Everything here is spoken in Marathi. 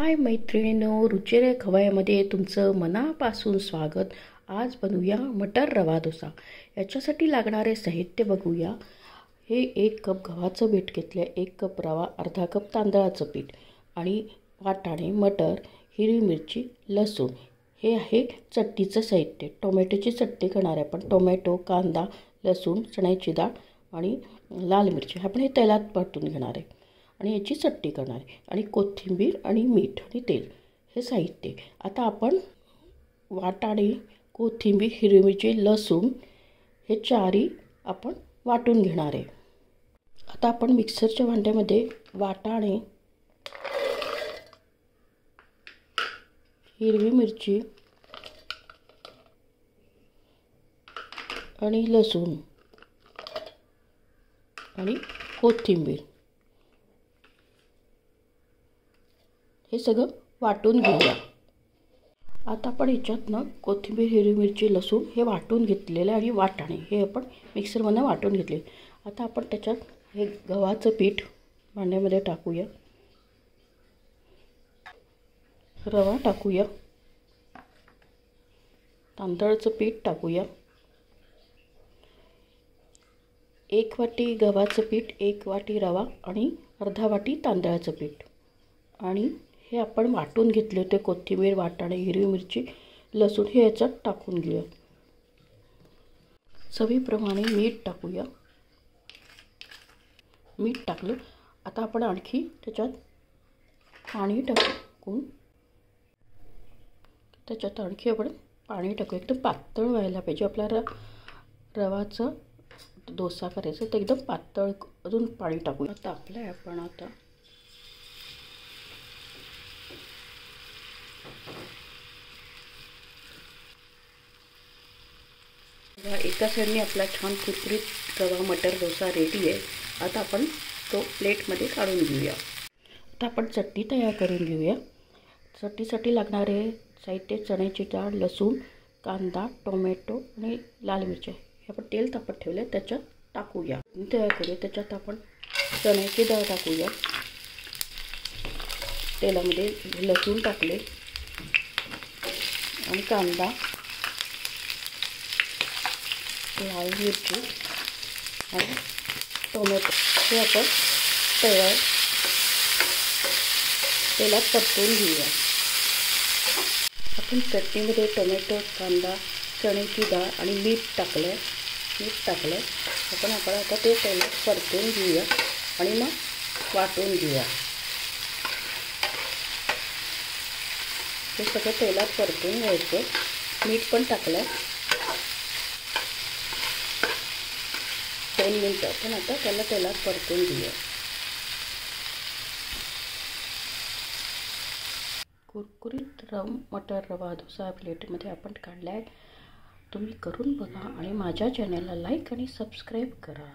हाय मैत्रिणींनो, रुचिरे खवय्यामध्ये तुमचं मनापासून स्वागत। आज बनवूया मटर रवा डोसा। याच्यासाठी लागणारे साहित्य बघूया। हे 1 कप गव्हाचं पीठ घेतले, 1 कप रवा, अर्धा कप तांदळाचं पीठ आणि वाटाणे, मटर, हिरवी मिरची, लसूण। हे आहे चटणीचं साहित्य। टोमॅटोची चटणी करणार आहे आपण। टोमॅटो, कांदा, लसूण, चण्याची डाळ आणि लाल मिरची आपण हे तेलात परतून घेणार आहे आणि याची चटणी करणार आहे आणि कोथिंबीर आणि मीठ आणि तेल हे साहित्य। आता आपण वाटाणे, कोथिंबीर, हिरवी मिरची, लसूण हे चारही आपण वाटून घेणार आहे। आता आपण मिक्सरच्या भांड्यामध्ये वाटाणे, हिरवी मिरची आणि लसूण आणि कोथिंबीर हे सगळं वाटून घेऊया। आता आपण याच्यातनं कोथिंबीर, हिरवी मिरची, लसूण हे वाटून घेतलेले आणि वाटाणे हे आपण मिक्सरमध्ये वाटून घेतले। आता आपण त्याच्यात हे गव्हाचं पीठ भांड्यामध्ये टाकूया, रवा टाकूया, तांदळाचं पीठ टाकूया, 1 वाटी गव्हाचं पीठ, 1 वाटी रवा आणि अर्धा वाटी तांदळाचं पीठ आणि हे आपण वाटून घेतले होते कोथिंबीर, वाटाणे, हिरवी मिरची, लसूण हे याच्यात टाकून घेऊया। चवीप्रमाणे मीठ टाकूया। मीठ टाकलं। आता आपण आणखी त्याच्यात पाणी टाकून त्याच्यात आणखी आपण पाणी टाकू। एकदम पातळ व्हायला पाहिजे आपल्याला रवाचं डोसा करायचा, तर एकदम पातळ अजून पाणी टाकू। आता आपल्या आपण आता एका साईडने आपला छान कुरकुरीत रवा मटर डोसा रेडी आहे। आता आपण तो प्लेटमध्ये काढून घेऊया। आता आपण चटणी तयार करून घेऊया। चटणीसाठी लागणारे साहित्य चण्याची डाळ, लसूण, कांदा, टोमॅटो आणि लाल मिरची हे आपण तेल तापत ठेवले त्याच्यात टाकूया। तयार करूया। त्याच्यात आपण चण्याची डाळ टाकूया, तेलामध्ये लसूण टाकले आणि कांदा, लाल मिरची आणि टोमॅटो हे आपण तेलात परतून घेऊया। आपण चटणीमध्ये टोमॅटो, कांदा, चण्याची डाळ आणि मीठ टाकलं आपण आता ते तेलात परतून घेऊया आणि मग वाटून घेऊया। हे सगळं तेलात परतून घ्यायचं। मीठ पण टाकलं। 2 मिनिटं आपण आता त्याला तेलात परतून घेऊया। कुरकुरीत मटर रवा डोसा प्लेटमध्ये आपण काढला आहे। तुम्ही करून बघा आणि माझ्या चॅनलला लाईक आणि सबस्क्राईब करा।